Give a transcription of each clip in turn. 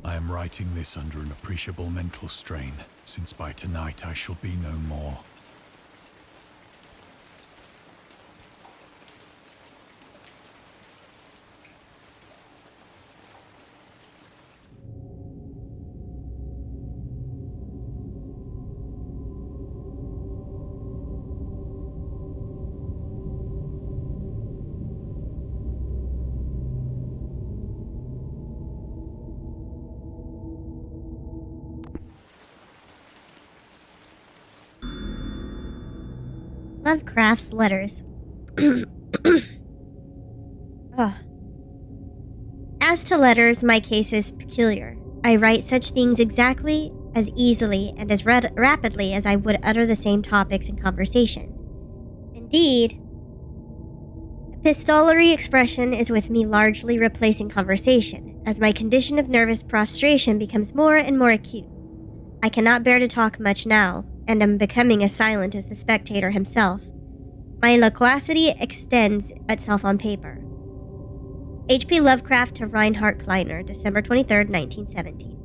I am writing this under an appreciable mental strain, since by tonight I shall be no more. Lovecraft's letters. Ugh. As to letters, my case is peculiar. I write such things exactly, as easily, and as rapidly as I would utter the same topics in conversation. Indeed, epistolary expression is with me largely replacing conversation, as my condition of nervous prostration becomes more and more acute. I cannot bear to talk much now, and am becoming as silent as the spectator himself. My loquacity extends itself on paper. H.P. Lovecraft to Reinhard Kleiner, December 23, 1917.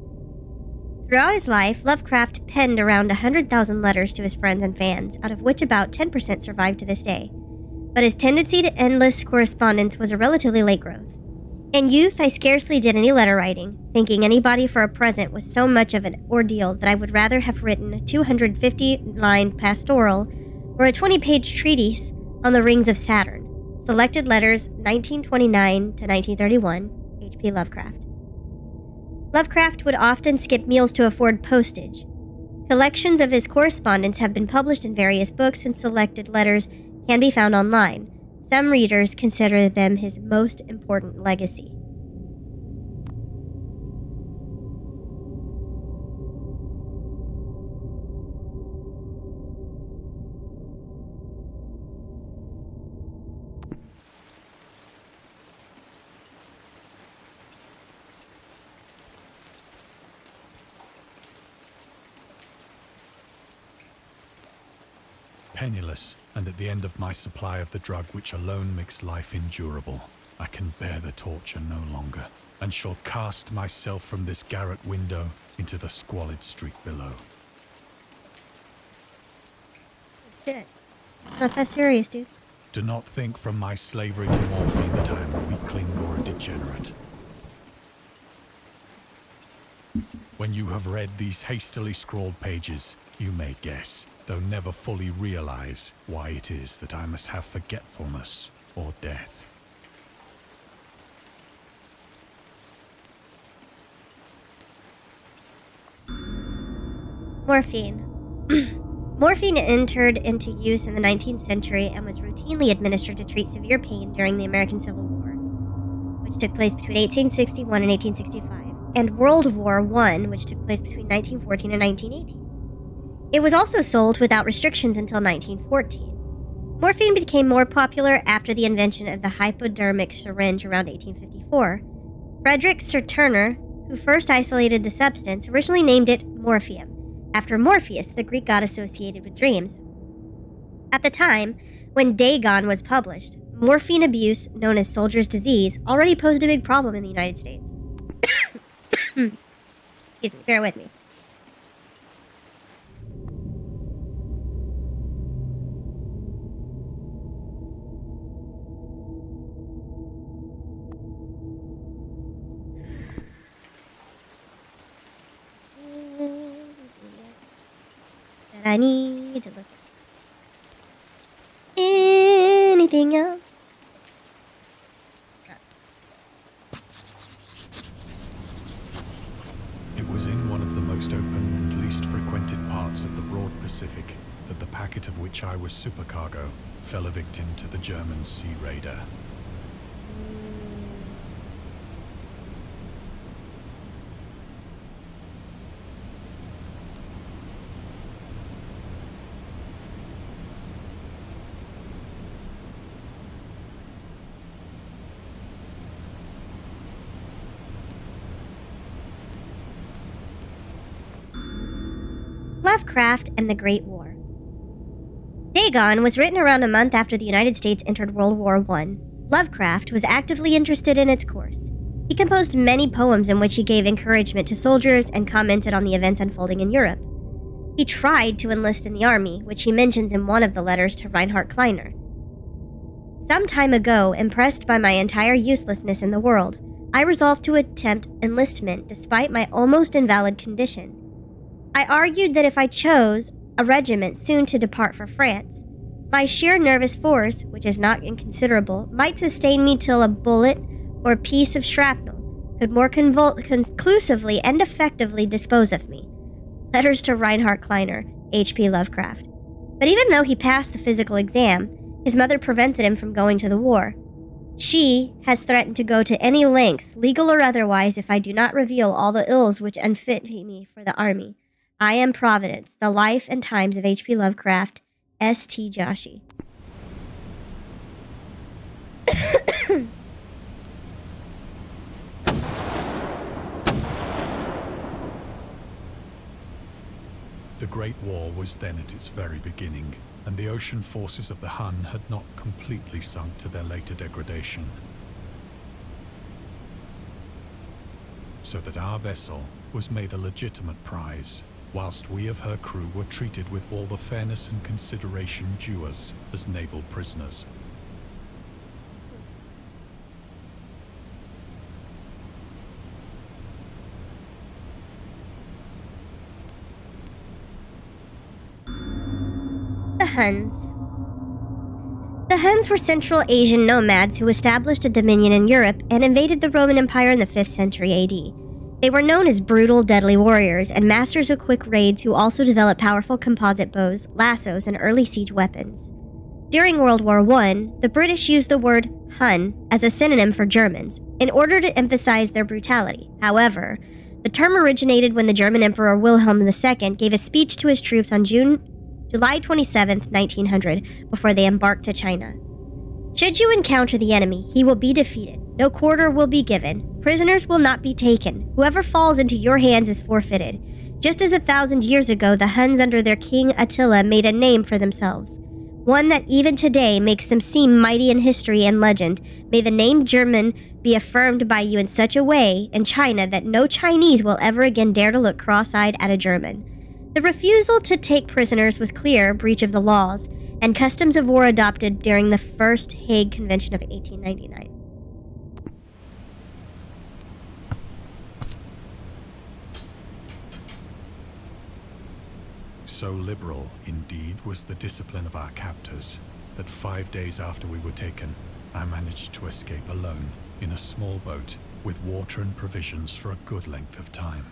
Throughout his life, Lovecraft penned around 100,000 letters to his friends and fans, out of which about 10% survive to this day. But his tendency to endless correspondence was a relatively late growth. In youth, I scarcely did any letter writing, thinking anybody for a present was so much of an ordeal that I would rather have written a 250-line pastoral or a 20-page treatise on the rings of Saturn. Selected Letters, 1929 to 1931, H.P. Lovecraft. Lovecraft would often skip meals to afford postage. Collections of his correspondence have been published in various books, and selected letters can be found online. Some readers consider them his most important legacy. Penniless, and at the end of my supply of the drug which alone makes life endurable, I can bear the torture no longer, and shall cast myself from this garret window into the squalid street below. Shit. It's not that serious, dude. Do not think from my slavery to morphine that I am a weakling or a degenerate. When you have read these hastily scrawled pages, you may guess, though never fully realize, why it is that I must have forgetfulness or death. Morphine. Morphine entered into use in the 19th century and was routinely administered to treat severe pain during the American Civil War, which took place between 1861 and 1865, and World War I, which took place between 1914 and 1918. It was also sold without restrictions until 1914. Morphine became more popular after the invention of the hypodermic syringe around 1854. Frederick Turner, who first isolated the substance, originally named it morphium, after Morpheus, the Greek god associated with dreams. At the time, when Dagon was published, morphine abuse, known as soldier's disease, already posed a big problem in the United States. Excuse me, bear with me. I need to look at anything else. It was in one of the most open and least frequented parts of the broad Pacific that the packet of which I was supercargo fell a victim to the German sea raider. Lovecraft and the Great War. Dagon was written around a month after the United States entered World War I. Lovecraft was actively interested in its course. He composed many poems in which he gave encouragement to soldiers and commented on the events unfolding in Europe. He tried to enlist in the army, which he mentions in one of the letters to Reinhard Kleiner. Some time ago, impressed by my entire uselessness in the world, I resolved to attempt enlistment despite my almost invalid condition. I argued that if I chose a regiment soon to depart for France, my sheer nervous force, which is not inconsiderable, might sustain me till a bullet or piece of shrapnel could more conclusively and effectively dispose of me. Letters to Reinhard Kleiner, H.P. Lovecraft. But even though he passed the physical exam, his mother prevented him from going to the war. She has threatened to go to any lengths, legal or otherwise, if I do not reveal all the ills which unfit me for the army. I am Providence, the life and times of H.P. Lovecraft, S.T. Joshi. The Great War was then at its very beginning, and the ocean forces of the Hun had not completely sunk to their later degradation. So that our vessel was made a legitimate prize, whilst we of her crew were treated with all the fairness and consideration due us as naval prisoners. The Huns. The Huns were Central Asian nomads who established a dominion in Europe and invaded the Roman Empire in the 5th century AD. They were known as brutal, deadly warriors and masters of quick raids who also developed powerful composite bows, lassos, and early siege weapons. During World War I, the British used the word Hun as a synonym for Germans in order to emphasize their brutality. However, the term originated when the German Emperor Wilhelm II gave a speech to his troops on July 27, 1900, before they embarked to China. Should you encounter the enemy, he will be defeated. No quarter will be given. Prisoners will not be taken. Whoever falls into your hands is forfeited. Just as 1,000 years ago, the Huns under their king Attila made a name for themselves, one that even today makes them seem mighty in history and legend. May the name German be affirmed by you in such a way in China that no Chinese will ever again dare to look cross-eyed at a German. The refusal to take prisoners was clear breach of the laws and customs of war adopted during the First Hague Convention of 1899. So liberal, indeed, was the discipline of our captors that 5 days after we were taken, I managed to escape alone in a small boat with water and provisions for a good length of time.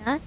Huh?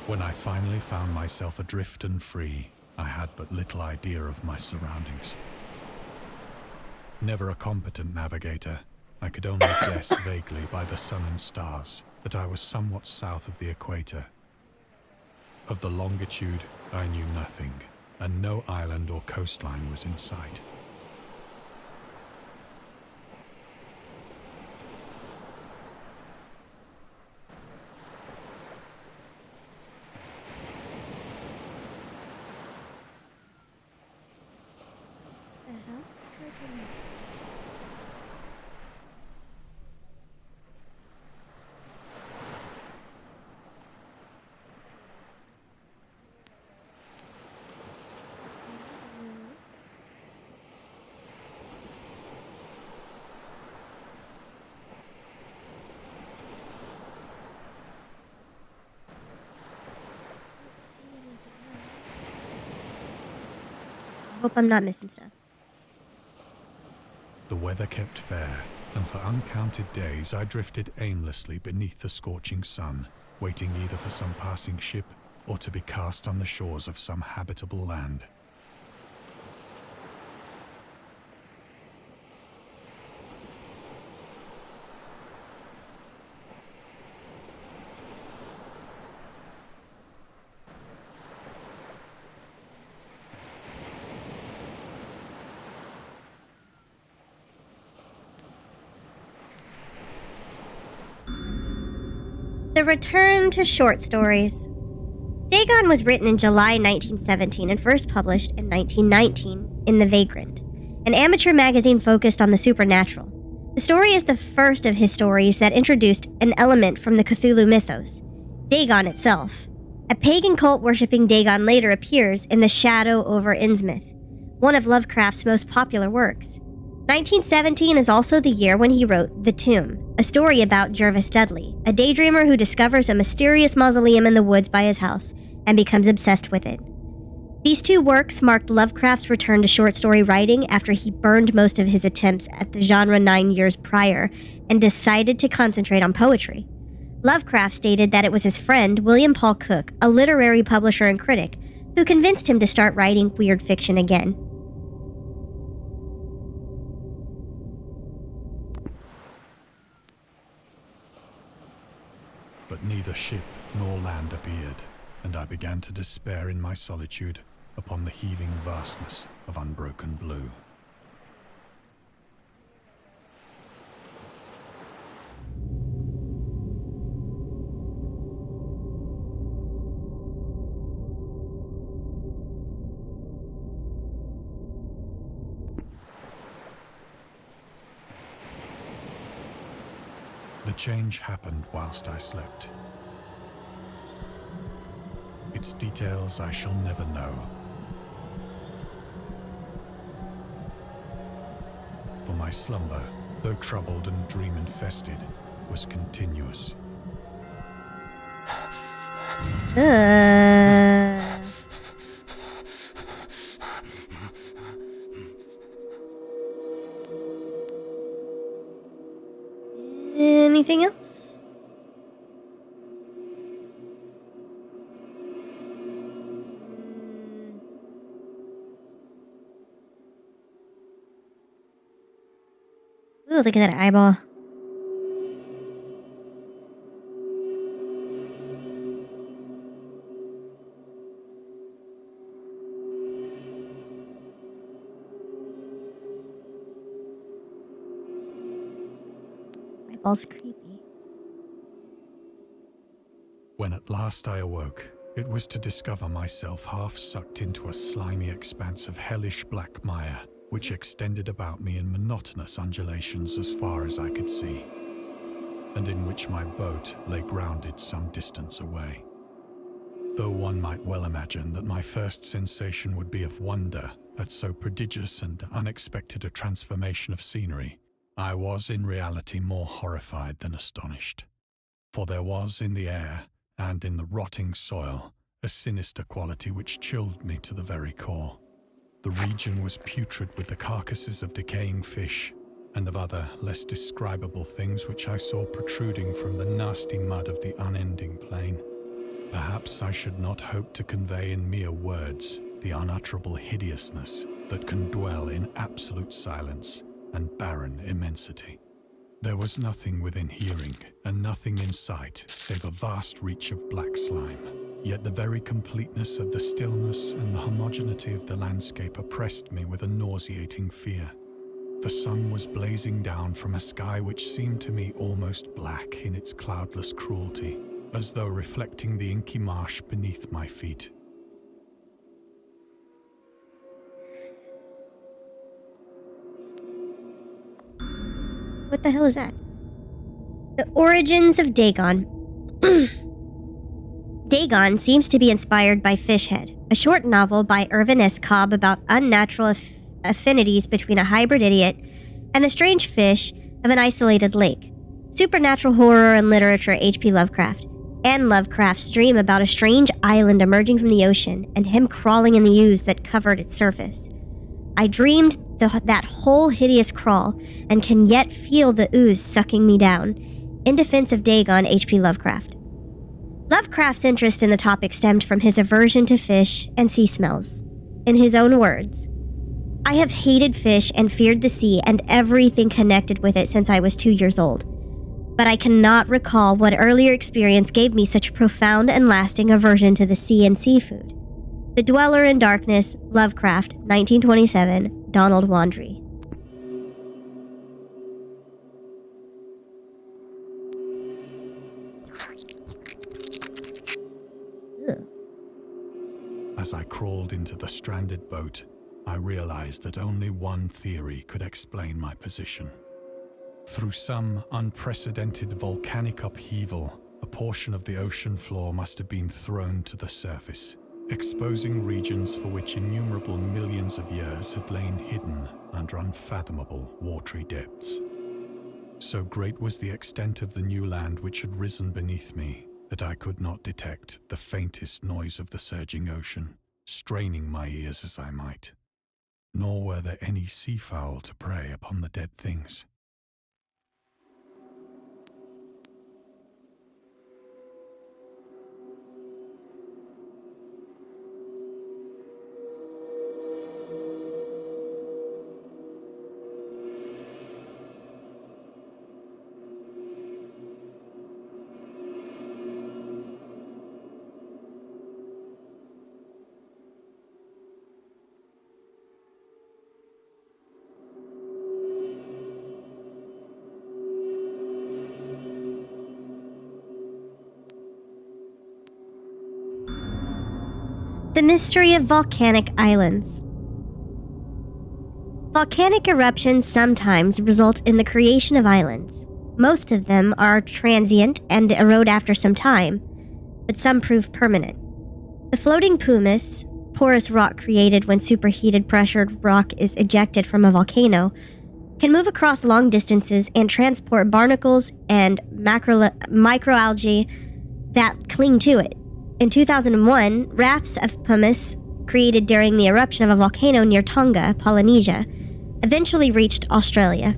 When I finally found myself adrift and free, I had but little idea of my surroundings. Never a competent navigator, I could only guess vaguely by the sun and stars that I was somewhat south of the equator. Of the longitude, I knew nothing, and no island or coastline was in sight. Hope I'm not missing stuff. The weather kept fair, and for uncounted days I drifted aimlessly beneath the scorching sun, waiting either for some passing ship or to be cast on the shores of some habitable land. The return to short stories. Dagon was written in July 1917 and first published in 1919 in The Vagrant, an amateur magazine focused on the supernatural. The story is the first of his stories that introduced an element from the Cthulhu mythos, Dagon itself. A pagan cult worshipping Dagon later appears in The Shadow over Innsmouth, one of Lovecraft's most popular works. 1917 is also the year when he wrote The Tomb, a story about Jervis Dudley, a daydreamer who discovers a mysterious mausoleum in the woods by his house and becomes obsessed with it. These two works marked Lovecraft's return to short story writing after he burned most of his attempts at the genre 9 years prior and decided to concentrate on poetry. Lovecraft stated that it was his friend, William Paul Cook, a literary publisher and critic, who convinced him to start writing weird fiction again. But neither ship nor land appeared, and I began to despair in my solitude upon the heaving vastness of unbroken blue. The change happened whilst I slept. Its details I shall never know. For my slumber, though troubled and dream-infested, was continuous. Anything else? Ooh, look at that eyeball. Eyeball's creepy. When at last I awoke, it was to discover myself half sucked into a slimy expanse of hellish black mire, which extended about me in monotonous undulations as far as I could see, and in which my boat lay grounded some distance away. Though one might well imagine that my first sensation would be of wonder at so prodigious and unexpected a transformation of scenery, I was in reality more horrified than astonished. For there was in the air, and in the rotting soil, a sinister quality which chilled me to the very core. The region was putrid with the carcasses of decaying fish, and of other, less describable things which I saw protruding from the nasty mud of the unending plain. Perhaps I should not hope to convey in mere words the unutterable hideousness that can dwell in absolute silence and barren immensity. There was nothing within hearing, and nothing in sight, save a vast reach of black slime. Yet the very completeness of the stillness and the homogeneity of the landscape oppressed me with a nauseating fear. The sun was blazing down from a sky which seemed to me almost black in its cloudless cruelty, as though reflecting the inky marsh beneath my feet. What the hell is that? The origins of Dagon. Dagon seems to be inspired by Fishhead, a short novel by Irvin S. Cobb about unnatural affinities between a hybrid idiot and the strange fish of an isolated lake. Supernatural horror and literature H.P. Lovecraft, and Lovecraft's dream about a strange island emerging from the ocean and him crawling in the ooze that covered its surface. I dreamed that whole hideous crawl and can yet feel the ooze sucking me down. In defense of Dagon, H.P. Lovecraft. Lovecraft's interest in the topic stemmed from his aversion to fish and sea smells. In his own words, "I have hated fish and feared the sea and everything connected with it since I was 2 years old. But I cannot recall what earlier experience gave me such profound and lasting aversion to the sea and seafood." The Dweller in Darkness, Lovecraft, 1927, Donald Wandry. Ugh. As I crawled into the stranded boat, I realized that only one theory could explain my position. Through some unprecedented volcanic upheaval, a portion of the ocean floor must have been thrown to the surface, exposing regions for which innumerable millions of years had lain hidden under unfathomable watery depths. So great was the extent of the new land which had risen beneath me that I could not detect the faintest noise of the surging ocean, straining my ears as I might. Nor were there any seafowl to prey upon the dead things. The Mystery of Volcanic Islands. Volcanic eruptions sometimes result in the creation of islands. Most of them are transient and erode after some time, but some prove permanent. The floating pumice, porous rock created when superheated pressured rock is ejected from a volcano, can move across long distances and transport barnacles and microalgae that cling to it. In 2001, rafts of pumice created during the eruption of a volcano near Tonga, Polynesia, eventually reached Australia.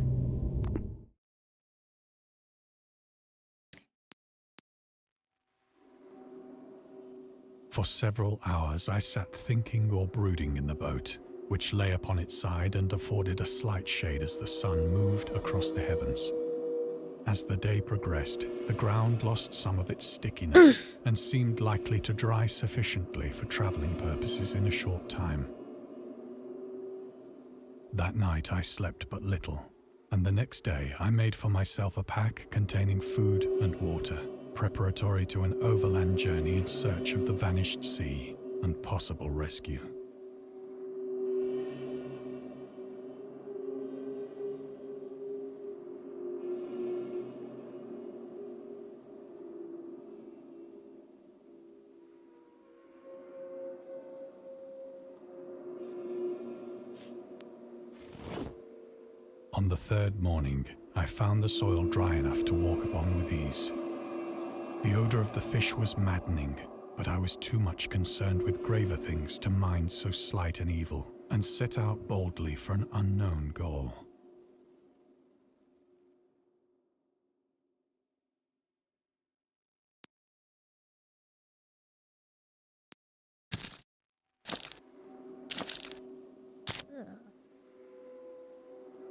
For several hours I sat thinking or brooding in the boat, which lay upon its side and afforded a slight shade as the sun moved across the heavens. As the day progressed, the ground lost some of its stickiness and seemed likely to dry sufficiently for traveling purposes in a short time. That night I slept but little, and the next day I made for myself a pack containing food and water, preparatory to an overland journey in search of the vanished sea and possible rescue. On the third morning, I found the soil dry enough to walk upon with ease. The odor of the fish was maddening, but I was too much concerned with graver things to mind so slight an evil, and set out boldly for an unknown goal.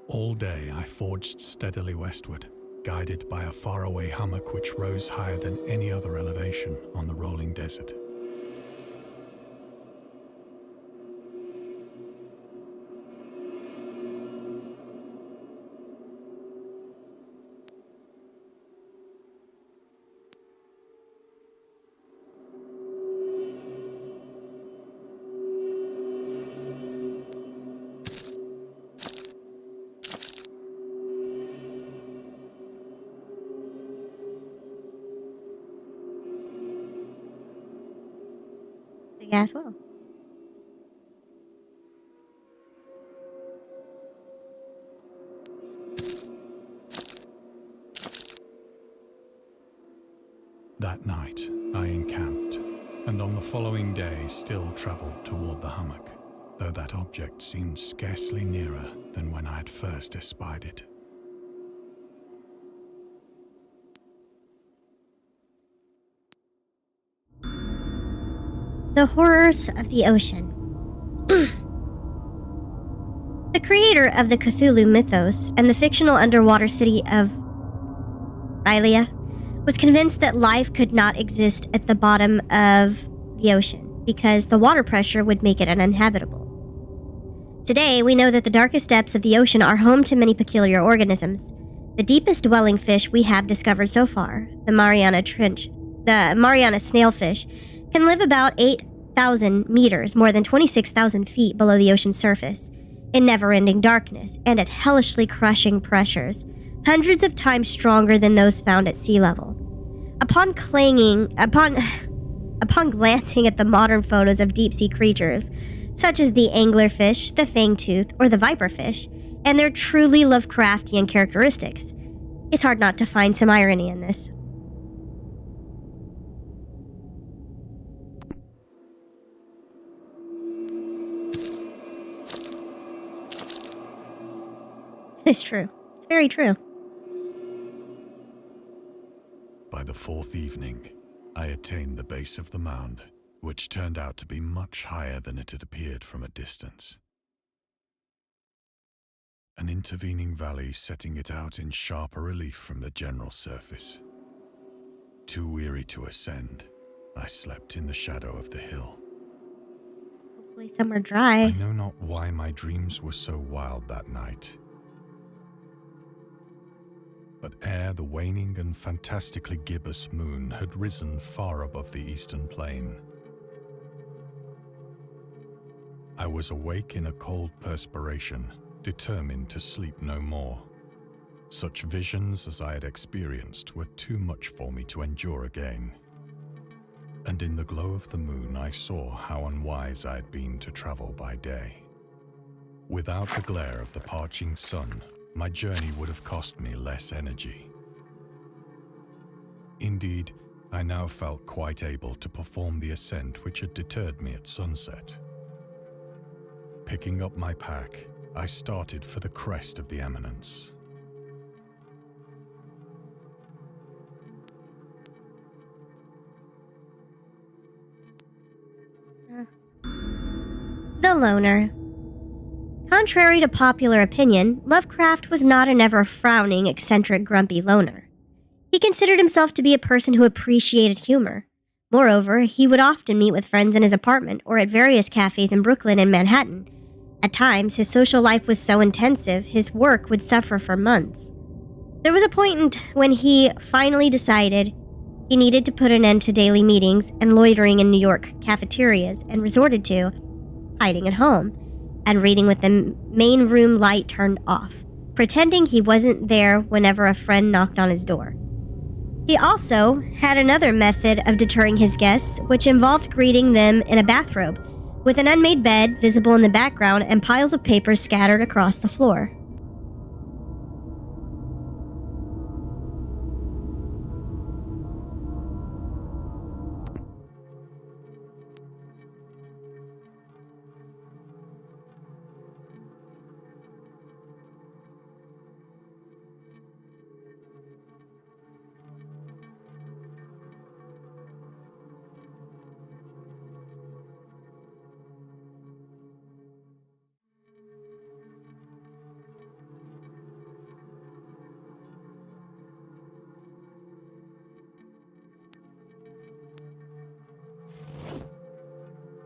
All day I forged steadily westward, guided by a faraway hummock which rose higher than any other elevation on the rolling desert. Yeah, as well. That night, I encamped, and on the following day still traveled toward the hummock. though that object seemed scarcely nearer than when I had first espied it. The horrors of the ocean. The creator of the Cthulhu mythos and the fictional underwater city of Rylea was convinced that life could not exist at the bottom of the ocean because the water pressure would make it uninhabitable. Today, we know that the darkest depths of the ocean are home to many peculiar organisms. The deepest dwelling fish we have discovered so far, the Mariana snailfish, can live about 8,000 meters, more than 26,000 feet below the ocean's surface, in never-ending darkness and at hellishly crushing pressures, hundreds of times stronger than those found at sea level. Upon glancing at the modern photos of deep-sea creatures, such as the anglerfish, the fangtooth, or the viperfish, and their truly Lovecraftian characteristics, it's hard not to find some irony in this. It's true. It's very true. By the fourth evening, I attained the base of the mound, which turned out to be much higher than it had appeared from a distance. An intervening valley setting it out in sharper relief from the general surface. Too weary to ascend, I slept in the shadow of the hill. Hopefully somewhere dry. I know not why my dreams were so wild that night. But ere the waning and fantastically gibbous moon had risen far above the eastern plain, I was awake in a cold perspiration, determined to sleep no more. Such visions as I had experienced were too much for me to endure again. And in the glow of the moon I saw how unwise I had been to travel by day. Without the glare of the parching sun, my journey would have cost me less energy. Indeed, I now felt quite able to perform the ascent which had deterred me at sunset. Picking up my pack, I started for the crest of the eminence. The Loner. Contrary to popular opinion, Lovecraft was not an ever-frowning, eccentric, grumpy loner. He considered himself to be a person who appreciated humor. Moreover, he would often meet with friends in his apartment or at various cafes in Brooklyn and Manhattan. At times, his social life was so intensive, his work would suffer for months. There was a point when he finally decided he needed to put an end to daily meetings and loitering in New York cafeterias and resorted to hiding at home and reading with the main room light turned off, pretending he wasn't there whenever a friend knocked on his door. He also had another method of deterring his guests, which involved greeting them in a bathrobe, with an unmade bed visible in the background and piles of papers scattered across the floor.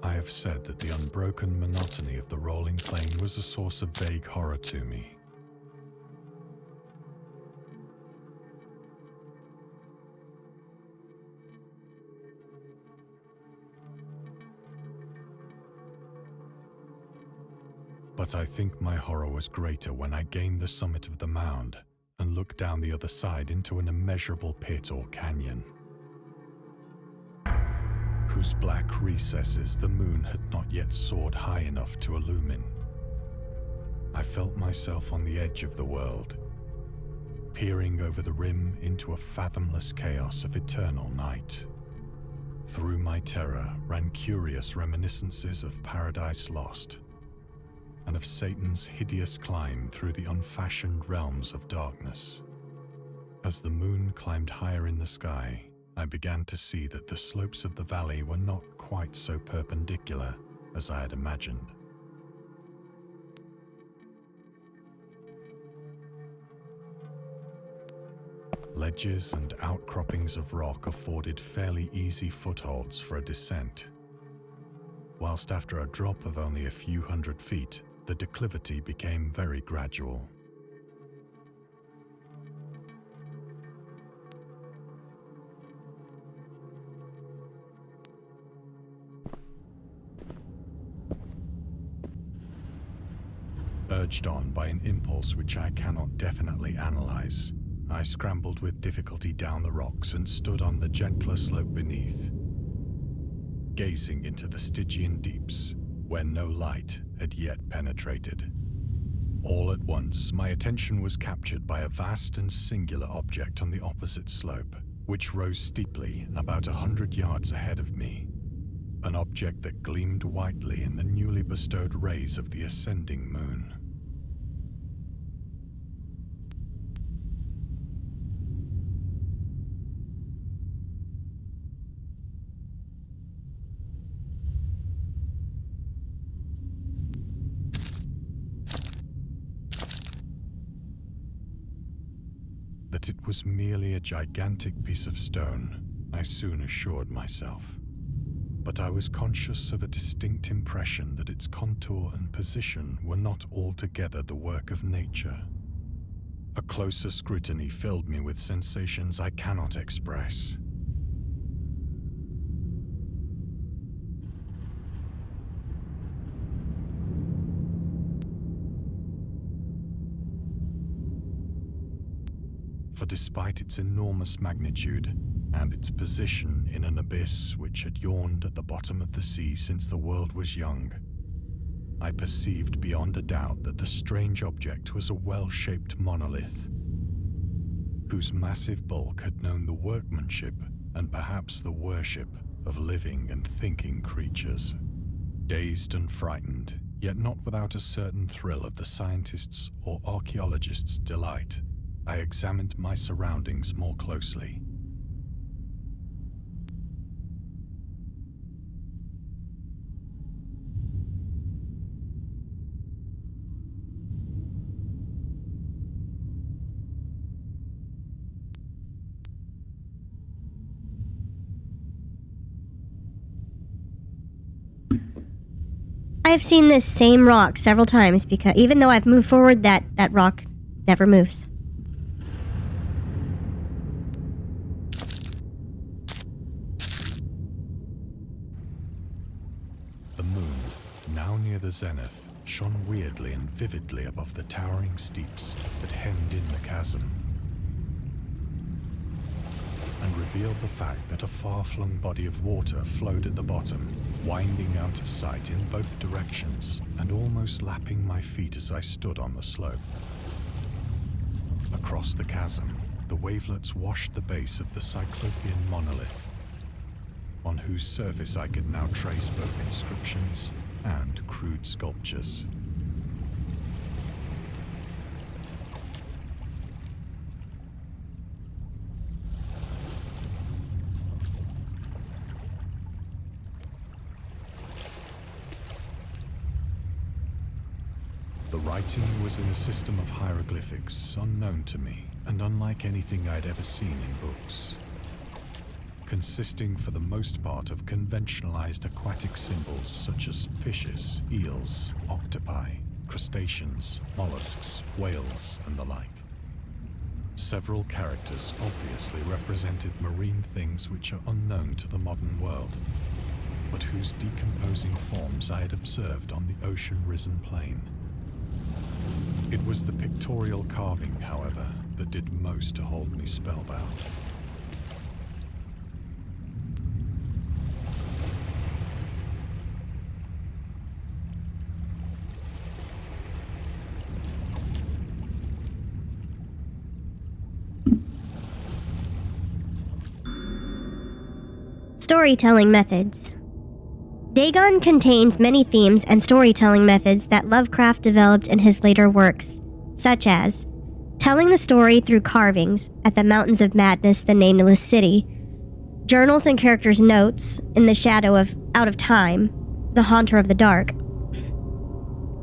I have said that the unbroken monotony of the rolling plain was a source of vague horror to me. But I think my horror was greater when I gained the summit of the mound and looked down the other side into an immeasurable pit or canyon, whose black recesses the moon had not yet soared high enough to illumine. I felt myself on the edge of the world, peering over the rim into a fathomless chaos of eternal night. Through my terror ran curious reminiscences of Paradise Lost, of Satan's hideous climb through the unfashioned realms of darkness. As the moon climbed higher in the sky, I began to see that the slopes of the valley were not quite so perpendicular as I had imagined. Ledges and outcroppings of rock afforded fairly easy footholds for a descent, whilst after a drop of only a few hundred feet, the declivity became very gradual. Urged on by an impulse which I cannot definitely analyze, I scrambled with difficulty down the rocks and stood on the gentler slope beneath, gazing into the Stygian deeps where no light had yet penetrated. All at once, my attention was captured by a vast and singular object on the opposite slope, which rose steeply about 100 yards ahead of me. An object that gleamed whitely in the newly bestowed rays of the ascending moon. That it was merely a gigantic piece of stone, I soon assured myself. But I was conscious of a distinct impression that its contour and position were not altogether the work of nature. A closer scrutiny filled me with sensations I cannot express. For despite its enormous magnitude and its position in an abyss which had yawned at the bottom of the sea since the world was young, I perceived beyond a doubt that the strange object was a well-shaped monolith, whose massive bulk had known the workmanship and perhaps the worship of living and thinking creatures. Dazed and frightened, yet not without a certain thrill of the scientist's or archaeologist's delight, I examined my surroundings more closely. I have seen this same rock several times because even though I've moved forward, that rock never moves. The moon, now near the zenith, shone weirdly and vividly above the towering steeps that hemmed in the chasm, and revealed the fact that a far-flung body of water flowed at the bottom, winding out of sight in both directions and almost lapping my feet as I stood on the slope. Across the chasm, the wavelets washed the base of the Cyclopean monolith, on whose surface I could now trace both inscriptions and crude sculptures. The writing was in a system of hieroglyphics unknown to me and unlike anything I'd ever seen in books, consisting for the most part of conventionalized aquatic symbols such as fishes, eels, octopi, crustaceans, mollusks, whales, and the like. Several characters obviously represented marine things which are unknown to the modern world, but whose decomposing forms I had observed on the ocean-risen plain. It was the pictorial carving, however, that did most to hold me spellbound. Storytelling methods. Dagon contains many themes and storytelling methods that Lovecraft developed in his later works, such as telling the story through carvings at the Mountains of Madness, the Nameless City, journals and characters' notes in the shadow of Out of Time, the Haunter of the Dark,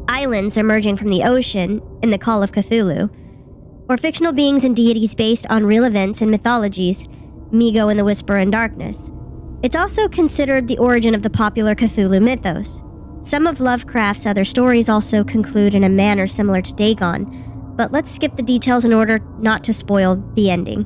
islands emerging from the ocean in the Call of Cthulhu, or fictional beings and deities based on real events and mythologies, Migo and the Whisperer in Darkness. It's also considered the origin of the popular Cthulhu mythos. Some of Lovecraft's other stories also conclude in a manner similar to Dagon, but let's skip the details in order not to spoil the ending.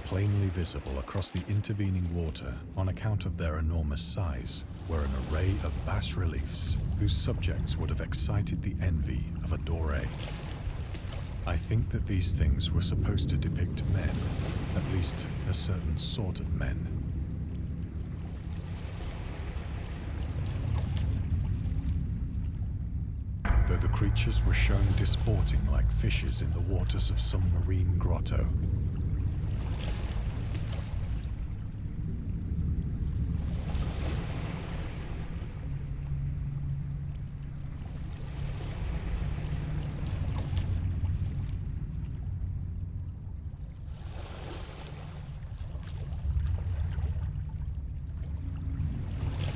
Plainly visible across the intervening water on account of their enormous size were an array of bas-reliefs whose subjects would have excited the envy of a doré. I think that these things were supposed to depict men, at least a certain sort of men. Though the creatures were shown disporting like fishes in the waters of some marine grotto,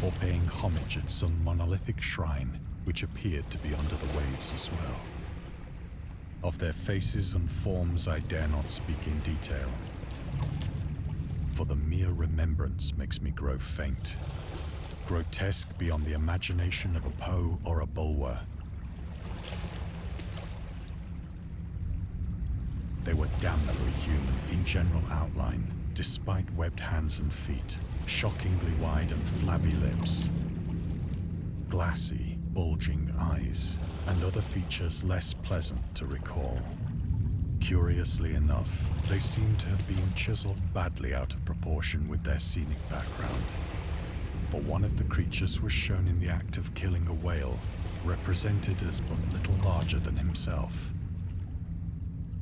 or paying homage at some monolithic shrine which appeared to be under the waves as well. Of their faces and forms I dare not speak in detail, for the mere remembrance makes me grow faint, grotesque beyond the imagination of a Poe or a Bulwer. They were damnably human in general outline, despite webbed hands and feet, shockingly wide and flabby lips, glassy, bulging eyes, and other features less pleasant to recall. Curiously enough, they seem to have been chiseled badly out of proportion with their scenic background, for one of the creatures was shown in the act of killing a whale, represented as but little larger than himself.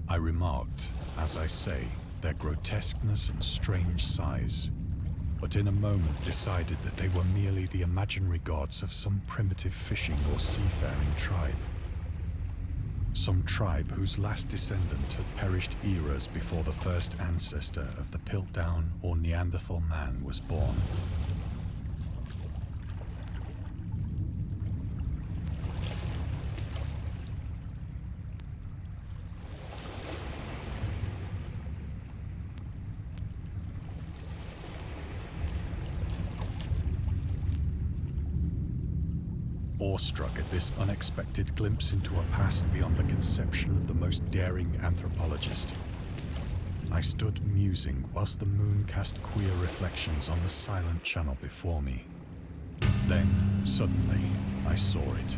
I remarked, as I say, their grotesqueness and strange size, but in a moment decided that they were merely the imaginary gods of some primitive fishing or seafaring tribe. Some tribe whose last descendant had perished eras before the first ancestor of the Piltdown or Neanderthal man was born. Awestruck at this unexpected glimpse into a past beyond the conception of the most daring anthropologist, I stood musing whilst the moon cast queer reflections on the silent channel before me. Then, suddenly, I saw it.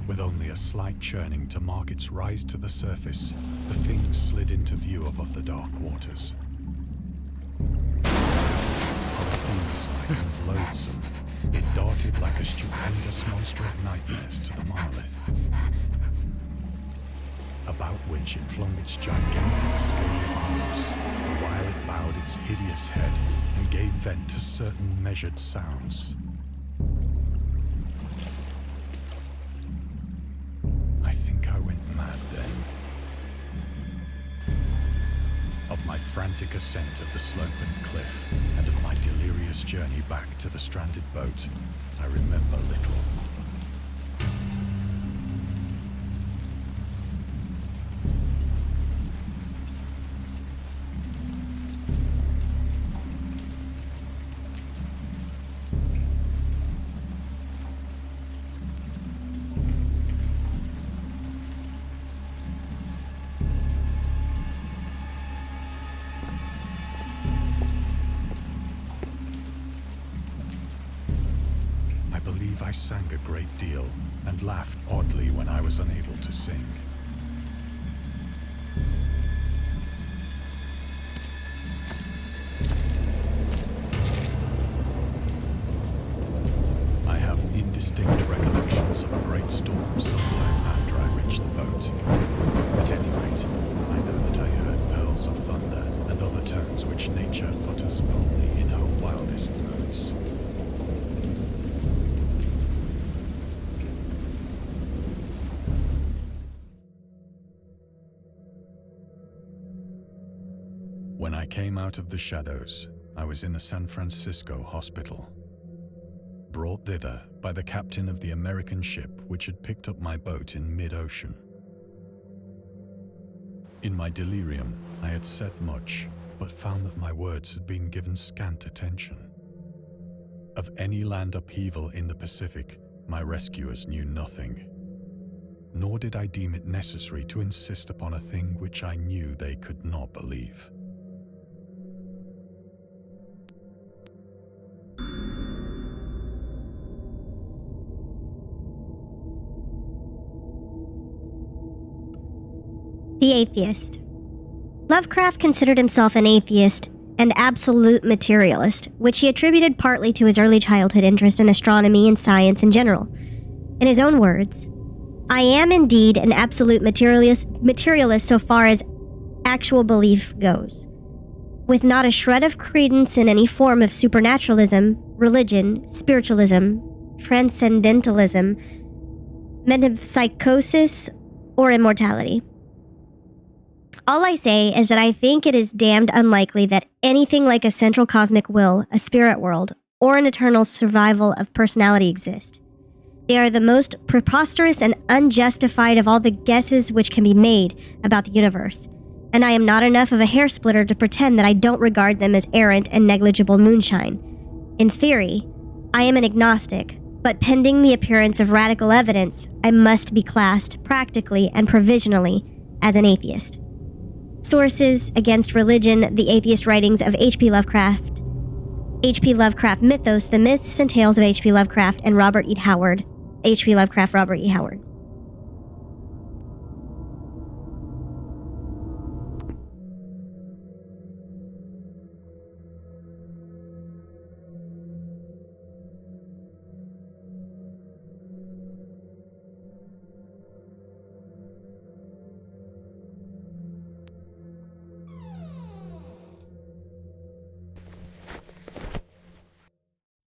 With only a slight churning to mark its rise to the surface, the thing slid into view above the dark waters. Polyphemus-like and loathsome, it darted like a stupendous monster of nightmares to the monolith, about which it flung its gigantic scaly arms, the while it bowed its hideous head and gave vent to certain measured sounds. I think I went mad then. Of my frantic ascent of the sloping cliff, and of my delirious journey back to the stranded boat, I remember little. I sang a great deal and laughed oddly when I was unable to sing. I have indistinct recollections of a great storm sometime after I reached the boat. At any rate, us only in her wildest moods. When I came out of the shadows, I was in a San Francisco hospital, brought thither by the captain of the American ship which had picked up my boat in mid-ocean. In my delirium, I had said much, but found that my words had been given scant attention. Of any land upheaval in the Pacific, my rescuers knew nothing, nor did I deem it necessary to insist upon a thing which I knew they could not believe. The atheist. Lovecraft considered himself an atheist and absolute materialist, which he attributed partly to his early childhood interest in astronomy and science in general. In his own words, "I am indeed an absolute materialist so far as actual belief goes, with not a shred of credence in any form of supernaturalism, religion, spiritualism, transcendentalism, metempsychosis, or immortality. All I say is that I think it is damned unlikely that anything like a central cosmic will, a spirit world, or an eternal survival of personality exist. They are the most preposterous and unjustified of all the guesses which can be made about the universe, and I am not enough of a hair splitter to pretend that I don't regard them as errant and negligible moonshine. In theory, I am an agnostic, but pending the appearance of radical evidence, I must be classed practically and provisionally as an atheist." Sources: Against Religion, The Atheist Writings of H.P. Lovecraft, H.P. Lovecraft Mythos, The Myths and Tales of H.P. Lovecraft, and Robert E. Howard. H.P. Lovecraft, Robert E. Howard.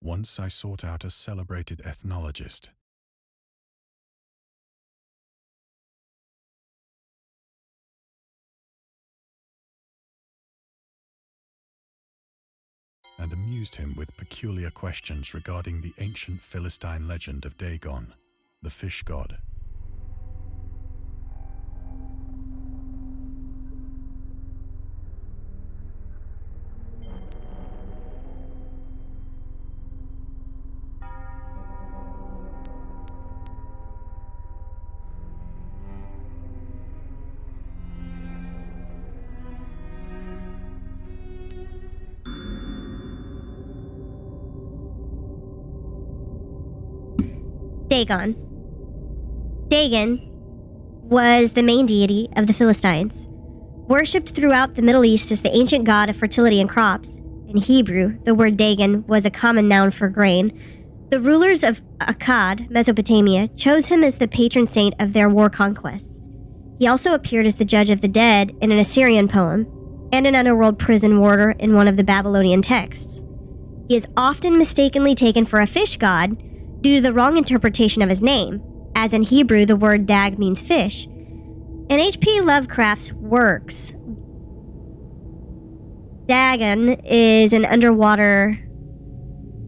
Once I sought out a celebrated ethnologist. And amused him with peculiar questions regarding the ancient Philistine legend of Dagon, the fish god. Dagon. Dagon was the main deity of the Philistines, worshipped throughout the Middle East as the ancient god of fertility and crops. In Hebrew, the word Dagon was a common noun for grain. The rulers of Akkad, Mesopotamia, chose him as the patron saint of their war conquests. He also appeared as the judge of the dead in an Assyrian poem, and an underworld prison warder in one of the Babylonian texts. He is often mistakenly taken for a fish god due to the wrong interpretation of his name, as in Hebrew the word dag means fish. In H.P. Lovecraft's works, Dagon is an underwater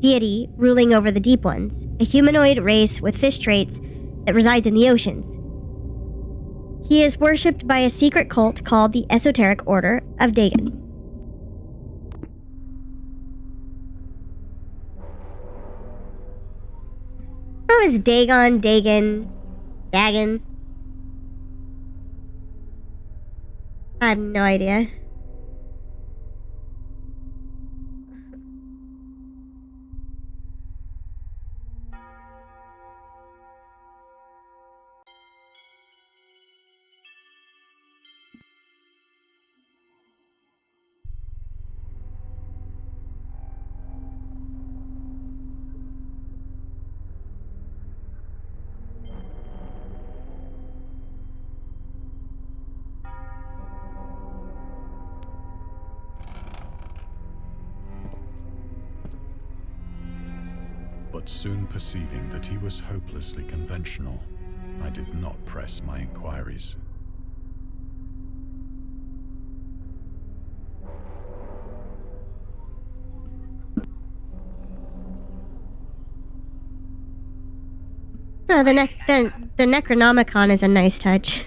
deity ruling over the deep ones, a humanoid race with fish traits that resides in the oceans. He is worshipped by a secret cult called the Esoteric Order of Dagon. Oh, is Dagon, Dagon? I have no idea. But soon perceiving that he was hopelessly conventional, I did not press my inquiries. No, the Necronomicon is a nice touch.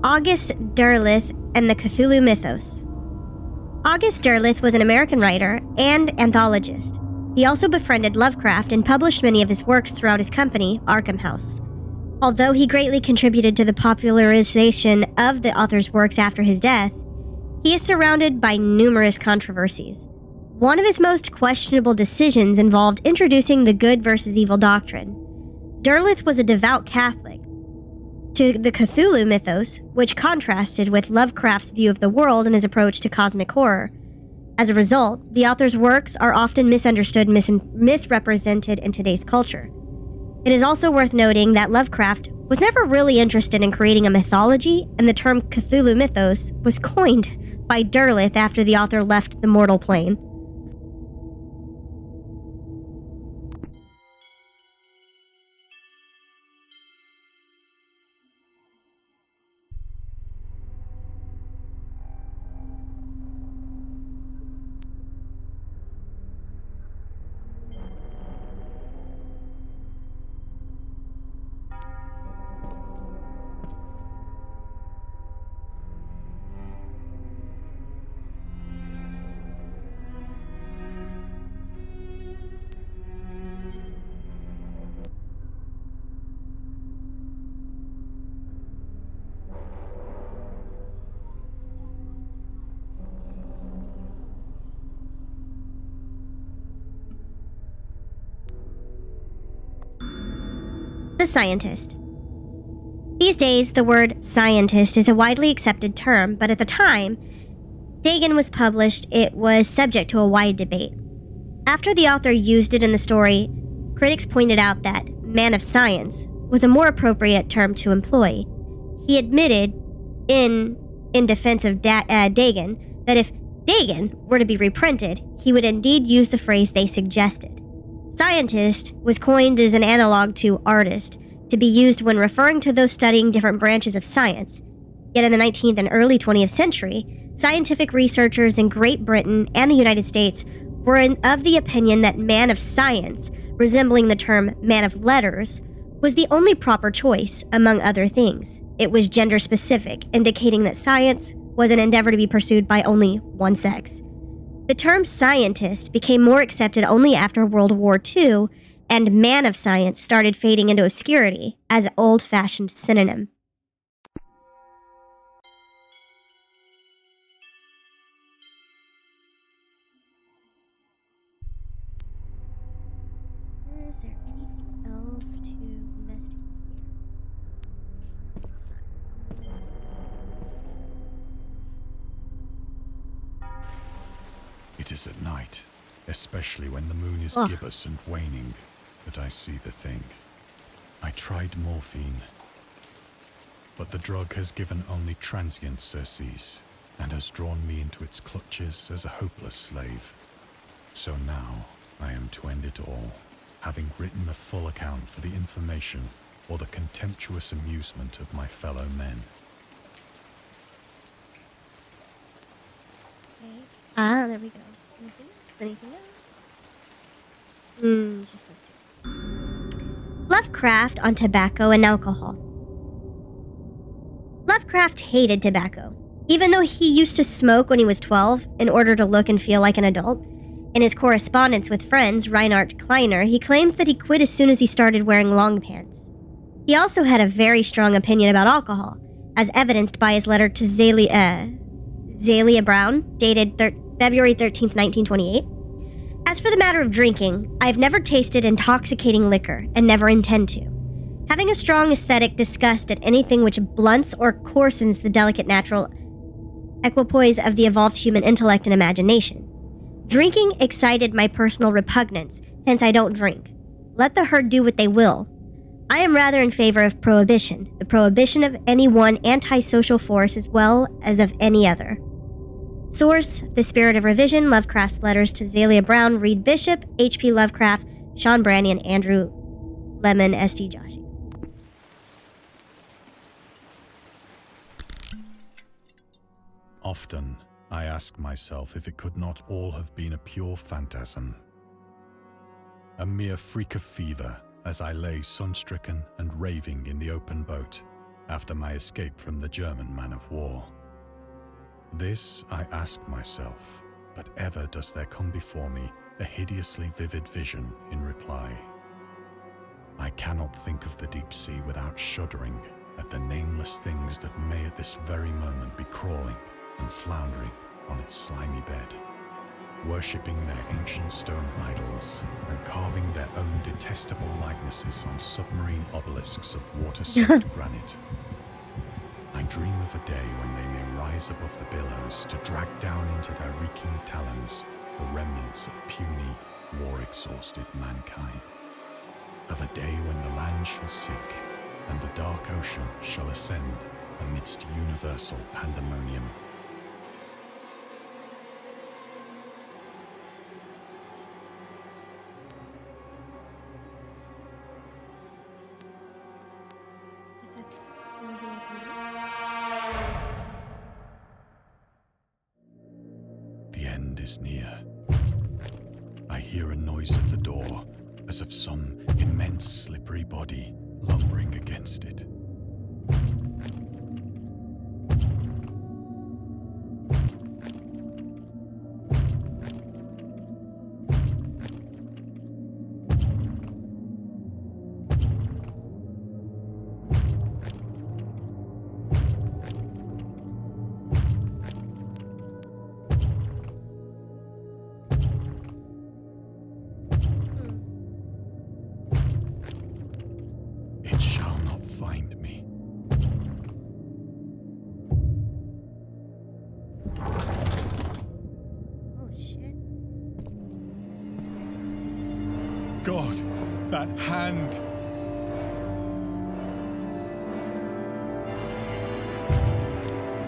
August Derleth and the Cthulhu Mythos. August Derleth was an American writer and anthologist. He also befriended Lovecraft and published many of his works throughout his company, Arkham House. Although he greatly contributed to the popularization of the author's works after his death, he is surrounded by numerous controversies. One of his most questionable decisions involved introducing the good versus evil doctrine. Derleth was a devout Catholic. To the Cthulhu mythos, which contrasted with Lovecraft's view of the world and his approach to cosmic horror. As a result, the author's works are often misunderstood and misrepresented in today's culture. It is also worth noting that Lovecraft was never really interested in creating a mythology, and the term Cthulhu mythos was coined by Derleth after the author left the mortal plane. The scientist. These days, the word scientist is a widely accepted term, but at the time Dagon was published, it was subject to a wide debate. After the author used it in the story, critics pointed out that man of science was a more appropriate term to employ. He admitted, in defense of Dagon, that if Dagon were to be reprinted, he would indeed use the phrase they suggested. Scientist was coined as an analog to artist, to be used when referring to those studying different branches of science. Yet in the 19th and early 20th century, scientific researchers in Great Britain and the United States were of the opinion that man of science, resembling the term man of letters, was the only proper choice, among other things. It was gender-specific, indicating that science was an endeavor to be pursued by only one sex. The term scientist became more accepted only after World War II, and man of science started fading into obscurity as an old-fashioned synonym. Is there anything else to investigate here? It is at night, especially when the moon is gibbous and waning, that I see the thing. I tried morphine, but the drug has given only transient surcease and has drawn me into its clutches as a hopeless slave. So now I am to end it all, having written a full account for the information or the contemptuous amusement of my fellow men. Ah, there we go. Anything else? Just those two. Lovecraft on tobacco and alcohol. Lovecraft hated tobacco, even though he used to smoke when he was 12 in order to look and feel like an adult. In his correspondence with friends, Reinhard Kleiner, he claims that he quit as soon as he started wearing long pants. He also had a very strong opinion about alcohol, as evidenced by his letter to Zelia Brown, dated February 13th, 1928. As for the matter of drinking, I have never tasted intoxicating liquor and never intend to. Having a strong aesthetic disgust at anything which blunts or coarsens the delicate natural equipoise of the evolved human intellect and imagination. Drinking excited my personal repugnance, hence I don't drink. Let the herd do what they will. I am rather in favor of prohibition, the prohibition of any one antisocial force as well as of any other. Source: The Spirit of Revision, Lovecraft's Letters to Zelia Brown, Reed Bishop, H.P. Lovecraft, Sean Brandy, and Andrew Lemon, S.T. Joshi. Often, I ask myself if it could not all have been a pure phantasm. A mere freak of fever as I lay sun-stricken and raving in the open boat after my escape from the German man-of-war. This I ask myself, but ever does there come before me a hideously vivid vision in reply. I cannot think of the deep sea without shuddering at the nameless things that may at this very moment be crawling and floundering on its slimy bed, worshipping their ancient stone idols and carving their own detestable likenesses on submarine obelisks of water-soaked granite. I dream of a day when they may rise above the billows to drag down into their reeking talons the remnants of puny, war-exhausted mankind. Of a day when the land shall sink and the dark ocean shall ascend amidst universal pandemonium. That's the only thing I can do. The end is near. I hear a noise at the door, as of some immense slippery body lumbering against it. It shall not find me. Oh shit. God, that hand!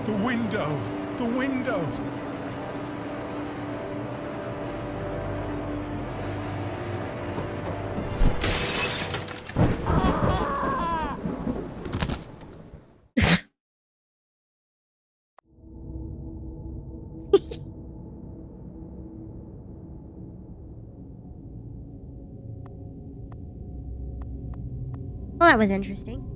The window! The window! Well, that was interesting.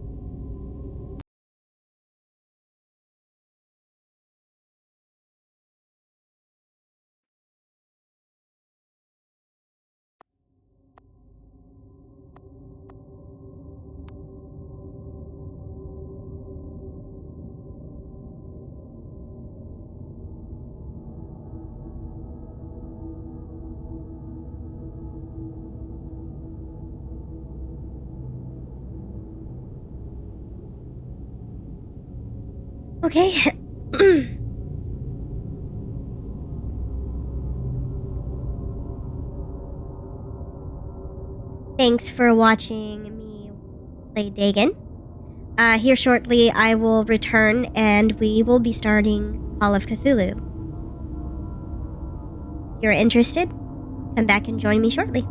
Okay. Thanks for watching me play Dagon. Here shortly I will return and we will be starting Call of Cthulhu. If you're interested, come back and join me shortly.